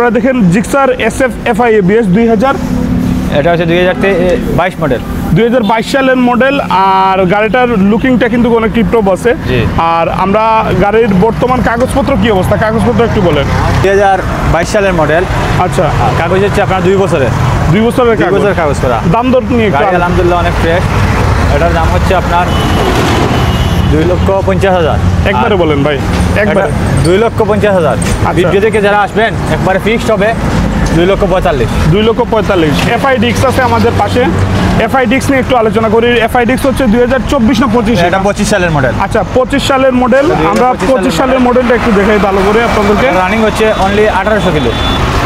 আপনারা দেখেন Gixxer SF FI ABS 2000, এটা হচ্ছে 2022 মডেল, 2022 সালের মডেল। আর গাড়িটার লুকিংটা কিন্তু অনেক টিপটপ আছে। আর আমরা গাড়ির বর্তমান কাগজপত্র কি অবস্থা, কাগজপত্র একটু বলেন। 2022 সালের মডেল। আচ্ছা, কাগজ হচ্ছে আপনার 2 বছরের, 2 বছরের কাগজ করা। দাম দর নিয়ে গাড়ি আলহামদুলিল্লাহ অনেক ফ্রেশ। এটার দাম হচ্ছে আপনার 2,50,000। একবারে বলেন ভাই, একবারে 2,50,000। ভিডিও দেখে যারা আসবেন একবারে ফিক্সড হবে 2,45,000। 2,45,000। FI ডিক্স আছে আমাদের পাশে, FI ডিক্স নিয়ে একটু আলোচনা করি। FI ডিক্স হচ্ছে 2024 না 25? এটা 25 সালের মডেল। আচ্ছা, 25 সালের মডেল। আমরা 25 সালের মডেলটা একটু দেখাই ভালো করে আপনাদেরকে। রানিং হচ্ছে অনলি 1800 কিলো।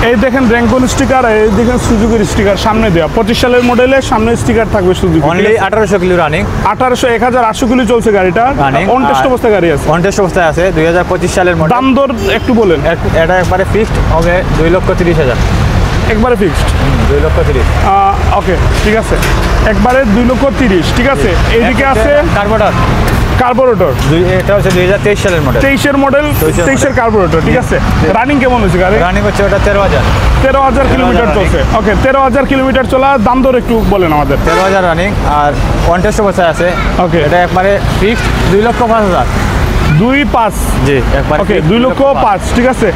এই দেখেন র্যাঙ্কন স্টিকার, এই দেখেন সুজুকির স্টিকার সামনে দেওয়া। 25 সালের মডেলের সামনে স্টিকার থাকবে Suzuki. Only 1800 kilo running. 1800 kilo চলছে গাড়িটা। অন টেস্ট অবস্থায় গাড়ি আছে, অন টেস্ট অবস্থায় আছে। 2025 সালের মডেল। দাম দর একটু বলেন। এটা একবারে ফিক্সড হবে 2,30,000। একবারে ফিক্সড 2,30,000। ওকে, ঠিক আছে, একবারে 2,30,000। ঠিক আছে, এইদিকে আছে কার্বোরেটর। এটা হচ্ছে 2023 সালের মডেল। 23-এর মডেল, 23-এর কার্বোরেটর। ঠিক আছে, রানিং কেমন হয়েছে গাড়ি? রানিং হচ্ছে ওটা 13,000 কিলোমিটার চলছে। ওকে, 13,000 কিলোমিটার চলা। দাম দর একটু বলেন আমাদের। 13,000 রানিং আর অন টেস্ট অবস্থায় আছে। ওকে, এটা একবারে ফিক্সড 2,05,000। 2,5,000। জি, একবারে ওকে, 2,05,000। ঠিক আছে,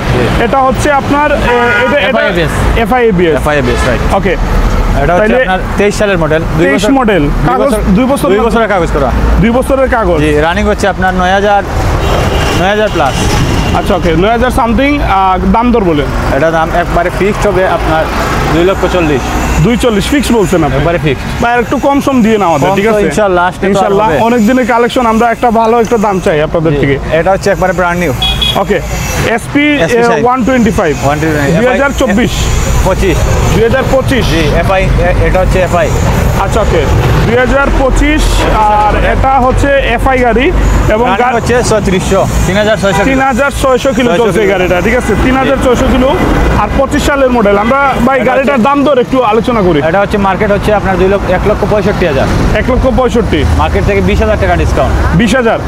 এটা হচ্ছে আপনার FI ABS, রাইট। ওকে, এটা হচ্ছে আপনার 23 সালের মডেল। 23 মডেল। কাগজ 2 বছরের কাগজ করা। 2 বছরের কাগজ। জি, রানিং হচ্ছে আপনার 9,000 প্লাস। আচ্ছা, ওকে, 9,000 সামথিং। দাম দর বলেন। এটা দাম একবারে ফিক্সড হবে আপনার 2,40,000। 2,40,000 ফিক্স বলছেন আপনি? একবারে ফিক্সড। বা একটু কম সম দিয়ে না আমাদের, ঠিক আছে? ইনশাআল্লাহ অনেক দিনের কালেকশন, আমরা একটা ভালো একটা দাম চাই আপনাদের থেকে। এটা হচ্ছে একবারে ব্র্যান্ড নিউ। ওকে, SP 125 2024 2025। জি, FI। এটা হচ্ছে FI। আচ্ছা, ওকে, 2025। আর এটা হচ্ছে FI গাড়ি এবং গাড়ি হচ্ছে 3,600 কিলো চলছে এই গাড়িটা। ঠিক আছে, 3,600 কিলো আর 25 সালের মডেল। আমরা ভাই গাড়িটার দাম দর একটু আলোচনা করি। এটা হচ্ছে মার্কেট হচ্ছে আপনার 1,65,000। 1,65,000 মার্কেট থেকে 20,000 টাকা ডিসকাউন্ট। 20,000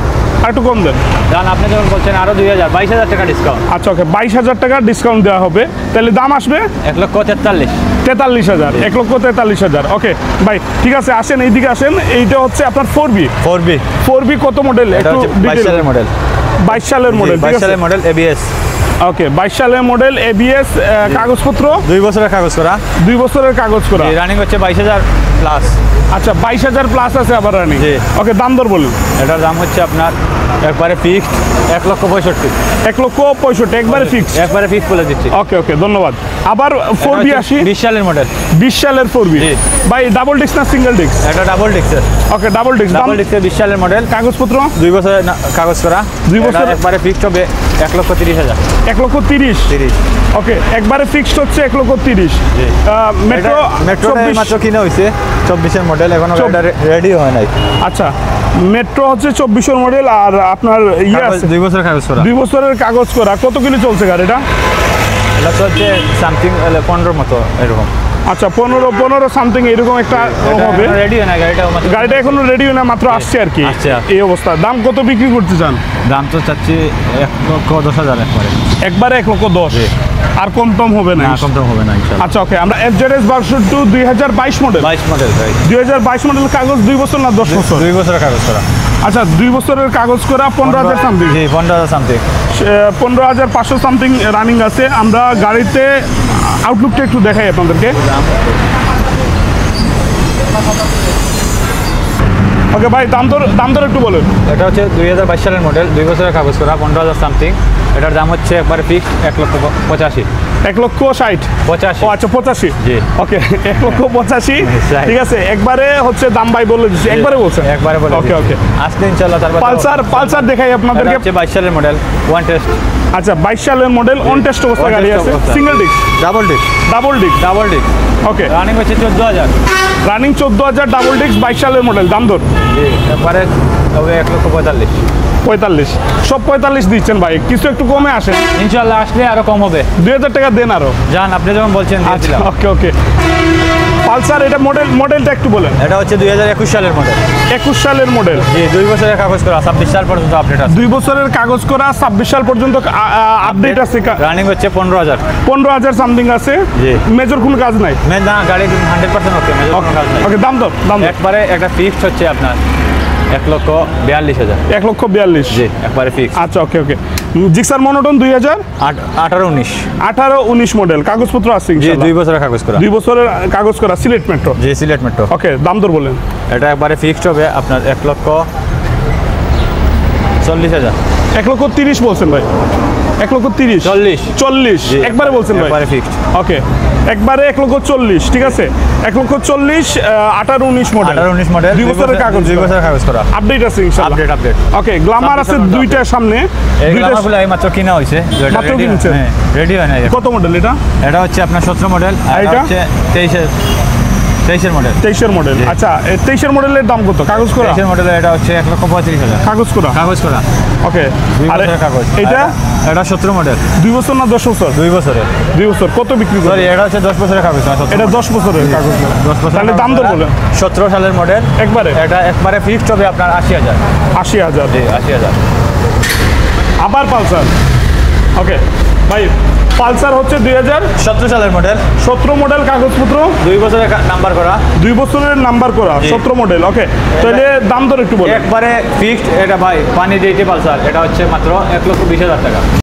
আর একটু কম দেন। জান, আপনি যখন বলছেন আরো 2,000, 22,000 টাকা ডিসকাউন্ট। আচ্ছা, ওকে, 22,000 টাকা ডিসকাউন্ট দেওয়া হবে। তাহলে দাম আসবে 1,43,000। 1,43,000। ওকে ভাই, ঠিক আছে, আসেন এইদিকে আসেন। এইটা হচ্ছে আপনার 4B কত মডেল? একটু 22 সালের মডেল। 22 সালের মডেল। 22 সালের মডেল ABS। ওকে, 22 সালের মডেল ABS। কাগজপত্র 2 বছরের কাগজ করা। 2 বছরের কাগজ করা। রানিং হচ্ছে 22,000 প্লাস। আচ্ছা, 22,000 প্লাস আছে আবার রানিং। ওকে, দাম দর বলুন। এটার দাম হচ্ছে আপনার একবারে ফিক্সড 1,65,000। 1,65,000 একবারে ফিক্স, একবারে ফিক্স বলে দিচ্ছি। ওকে, ওকে, ধন্যবাদ। আবার 4B আসি। 20 সালের মডেল। 20 সালের 4B ভাই, ডাবল ডিস্ক না সিঙ্গেল ডিস্ক? এটা ডাবল ডিস্কের। ওকে, ডাবল ডিস্কের 20 সালের মডেল। কাগজপত্র 2 বছরের কাগজ করা। 2 বছর। একবারে ফিক্সড হবে 1,30,000। 1,30,000। ওকে, একবারে ফিক্সড হচ্ছে 1,30,000। মেট্রো মাত্র কিনা হয়েছে 24-এর মডেল, এখনো রেডি হয় নাই। আচ্ছা, মেট্রো হচ্ছে 24-এর মডেল। আর আপনার 2 বছরের কাগজ করা। 2 বছরের কাগজ করা। কত কিলো চলছে গাড়িটা? এটা হচ্ছে সামথিং 15 মতো এরকম। আচ্ছা, 15 সামথিং এরকম একটা হবে। রেডি হয় না গাড়িটা এখনো রেডি হয় না, মাত্র আসছে আর কি। এই অবস্থা। দাম কত বিক্রি করতে চান? দাম তো চাচ্ছি 1,10,000 একবারে 1,10,000। আর কম টম হবে না? কম টম হবে না ইনশাআল্লাহ। আচ্ছা, ওকে, আমরা FZS ভার্সন 2 2022 মডেল। 22 মডেল ভাই। 2022 মডেল। কাগজ 2 বছর না 10 বছর? 2 বছরের কাগজ করা। আচ্ছা, 2 বছরের কাগজ করা। 15,000 সামথিং। জি, 15,000 সামথিং। 15,500 সামথিং রানিং আছে। আমরা গাড়িতে আউটলুকটা একটু দেখাই আপনাদেরকে। ওকে ভাই, দাম দর একটু বলুন। এটা হচ্ছে 2022 সালের মডেল, 2 বছরের কাগজ করা, 15,000 সামথিং। এটার দাম হচ্ছে একবারে ফিক্সড 1,85,000। 1,60,000। ও আচ্ছা, 85। জি, ওকে, 1,85,000। ঠিক আছে, একবারে হচ্ছে দাম ভাই বলে দিচ্ছি। একবারে বলছেন? একবারে বলে। ওকে, ওকে, আজকে ইনশাআল্লাহ। তারপর পালসার দেখাই আপনাদেরকে। 22 সালের মডেল, ওয়ান টেস্ট। আচ্ছা, 22 সালের মডেল, অন টেস্ট অবস্থা গাড়ি আছে। Single disc? Double disc. Okay, running হচ্ছে 14,000। রানিং 14,000, ডাবল ডিস্ক, 22 সালের মডেল। দাম দর? জি, একবারে হবে 1,45,000। 45। সব 45 দিচ্ছেন ভাই, কিছু একটু কমে আসেন। ইনশাআল্লাহ আসলে আরো কম হবে। 2,000 টাকা দেন আরো। জান, আপনি যখন বলছেন দিয়ে দিলাম। ওকে, ওকে, পালসার এটা মডেলটা একটু বলেন। এটা হচ্ছে 2021 সালের মডেল। 21 সালের মডেল। জি 2 বছরের কাগজ করা, 26 সাল পর্যন্ত আপডেট আছে। 2 বছরের কাগজ করা, 26 সাল পর্যন্ত আপডেট আছে। রানিং হচ্ছে 15,000। 15,000 সামথিং আছে। জি। মেজর কোনো কাজ নাই। না, গাড়ি 100% ওকে, মেজর কোনো কাজ নাই। ওকে, দাম একবারে একটা ফিক্সড হচ্ছে আপনার 1,42,000। 1,42,000। জি, একবারে ফিক্সড। আচ্ছা, ওকে। Gixxer monotone 18-19। 18-19 মডেল, কাগজপত্র আছে জি, ইনশাআল্লাহ। 2 বছরের কাগজ করা। 2 বছরের কাগজ করা, সিলেট মেট্রো। জি, সিলেট মেট্রো। ওকে, দাম দর বলেন। এটা একবারে ফিক্সড হবে আপনার 1,40,000। 1,30,000 বলছেন ভাই? 1,30,000? 40 জি, একবারে বলছেন ভাই? একবারে ফিক্সড। ওকে, একবারে 1,40,000, ঠিক আছে। 1,40,000, 18-19 মডেল। 18-19 মডেল, 2 বছরের কাগজ। 2 বছরের কাগজ করা। আপডেট আছে ইনশাআল্লাহ। আপডেট। ওকে, গ্ল্যামার আছে 2টা সামনে। এই গ্ল্যামারগুলো এই মাত্র কিনা হইছে। মাত্র কিনছে? হ্যাঁ, রেডি হয় না। কত মডেল এটা? এটা হচ্ছে আপনার 17 মডেল, আর এটা এটা? হচ্ছে 23-এর মডেল। 23-এর মডেল। আচ্ছা, 23-এর মডেলের দাম কত? কাগজ করা? 23-এর মডেল এটা হচ্ছে 1,35,000। কাগজ করা। কাগজ করা। ওকে, 2 আর বছরের কাগজ। এটা এটা 17 মডেল। 2 বছর না 10 বছর? 2 বছরের। 2 বছর। কত বিক্রি করে? সরি, এটা হচ্ছে 10 বছরের কাগজ না, 17 এটা 10 বছরের কাগজ। 10 বছরের তাহলে দাম দর বলেন। 17 সালের মডেল একবারে এটা একবারে ফিক্সড হবে আপনার 80,000। 80,000। জি, 80,000। আবার পালসার। ওকে ভাই, পালসার হচ্ছে 17 সালের মডেল, 2017 মডেল, কাগজপত্র 2 বছরের নাম্বার করা। 2 বছরের নাম্বার করা, জি। 17 মডেল। ওকে, তাহলে দাম দর একটু বলেন। একবারে ফিক্সড এটা ভাই, পানি দিয়েছে পালসার, এটা হচ্ছে মাত্র 1,20,000 টাকা।